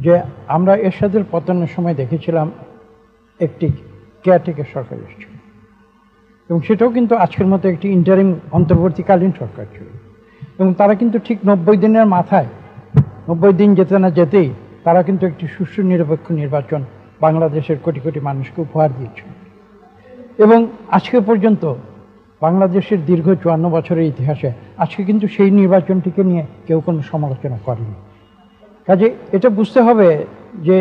যে আমরা এরশাদের পতনের সময় দেখেছিলাম একটি কেয়ারটেকার সরকার এসেছিল, এবং সেটাও কিন্তু আজকের মতো একটি ইন্টারিম অন্তর্বর্তীকালীন সরকার ছিল, এবং তারা কিন্তু ঠিক 90 দিনের মাথায় 90 দিন যেতে না যেতেই তারা কিন্তু একটি সুষ্ঠু নিরপেক্ষ নির্বাচন বাংলাদেশের কোটি কোটি মানুষকে উপহার দিয়েছিল। এবং আজকে পর্যন্ত বাংলাদেশের দীর্ঘ 54 বছরের ইতিহাসে আজকে কিন্তু সেই নির্বাচনটিকে নিয়ে কেউ কোনো সমালোচনা করেনি। কাজে এটা বুঝতে হবে যে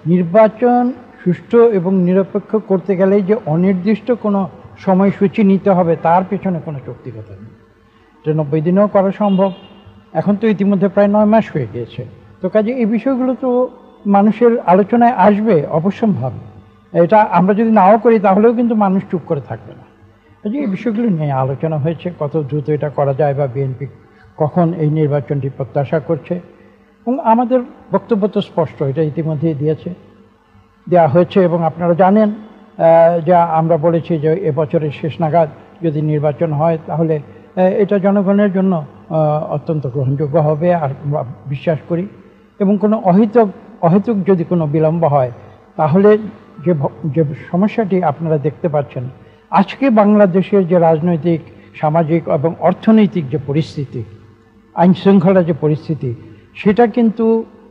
নির্বাচন সুষ্ঠু এবং নিরপেক্ষ করতে গেলেই যে অনির্দিষ্ট কোনো সময়সূচি নিতে হবে তার পেছনে কোনো যৌক্তিকতা নেই। এটা 90 দিনেও করা সম্ভব। এখন তো ইতিমধ্যে প্রায় 9 মাস হয়ে গিয়েছে। তো কাজে এই বিষয়গুলো তো মানুষের আলোচনায় আসবে অবশ্যম্ভাবী। এটা আমরা যদি নাও করি তাহলেও কিন্তু মানুষ চুপ করে থাকবে না। কাজে এই বিষয়গুলো নিয়ে আলোচনা হয়েছে, কত দ্রুত এটা করা যায় বা বিএনপি কখন এই নির্বাচনটি প্রত্যাশা করছে, এবং আমাদের বক্তব্য তো স্পষ্ট, এটা ইতিমধ্যেই দেওয়া হয়েছে। এবং আপনারা জানেন যে আমরা বলেছি যে এবছরের শেষ নাগাদ যদি নির্বাচন হয় তাহলে এটা জনগণের জন্য অত্যন্ত গ্রহণযোগ্য হবে আর বিশ্বাস করি। এবং কোনো অহেতুক যদি কোনো বিলম্ব হয় তাহলে যে সমস্যাটি আপনারা দেখতে পাচ্ছেন আজকে বাংলাদেশের যে রাজনৈতিক, সামাজিক এবং অর্থনৈতিক যে পরিস্থিতি, আইন শৃঙ্খলা যে পরিস্থিতি, সেটা কিন্তু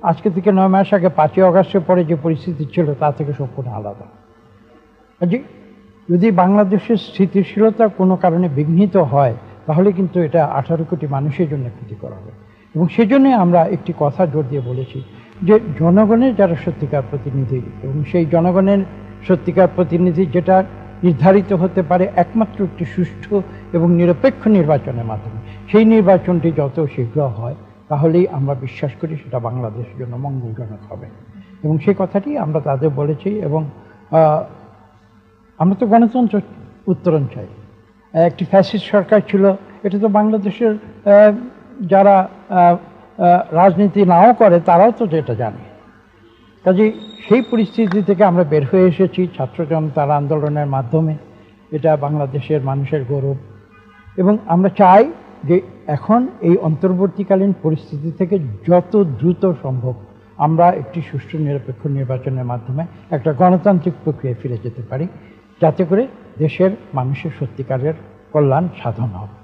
আজকে থেকে 9 মাস আগে 5ই আগস্টের পরে যে পরিস্থিতি ছিল তা থেকে সম্পূর্ণ আলাদা। যদি বাংলাদেশের স্থিতিশীলতা কোনো কারণে বিঘ্নিত হয় তাহলে কিন্তু এটা 18 কোটি মানুষের জন্য ক্ষতিকর হবে। এবং সেজন্যই আমরা একটি কথা জোর দিয়ে বলেছি যে জনগণের যারা সত্যিকার প্রতিনিধি, এবং সেই জনগণের সত্যিকার প্রতিনিধি যেটা নির্ধারিত হতে পারে একমাত্র একটি সুষ্ঠু এবং নিরপেক্ষ নির্বাচনের মাধ্যমে, সেই নির্বাচনটি যত শীঘ্র হয় তাহলেই আমরা বিশ্বাস করি সেটা বাংলাদেশের জন্য মঙ্গলজনক হবে। এবং সেই কথাটি আমরা তাদের বলেছি। এবং আমরা তো গণতন্ত্র উত্তরণ চাই। একটি ফ্যাসিস্ট সরকার ছিল, এটা তো বাংলাদেশের যারা রাজনীতি নাও করে তারাও তো যেটা জানে। কাজেই সেই পরিস্থিতি থেকে আমরা বের হয়ে এসেছি ছাত্র জনতার আন্দোলনের মাধ্যমে। এটা বাংলাদেশের মানুষের গৌরব। এবং আমরা চাই যে এখন এই অন্তর্বর্তীকালীন পরিস্থিতি থেকে যত দ্রুত সম্ভব আমরা একটি সুষ্ঠু নিরপেক্ষ নির্বাচনের মাধ্যমে একটা গণতান্ত্রিক প্রক্রিয়ায় ফিরে যেতে পারি, যাতে করে দেশের মানুষের সত্যিকারের কল্যাণ সাধন হবে।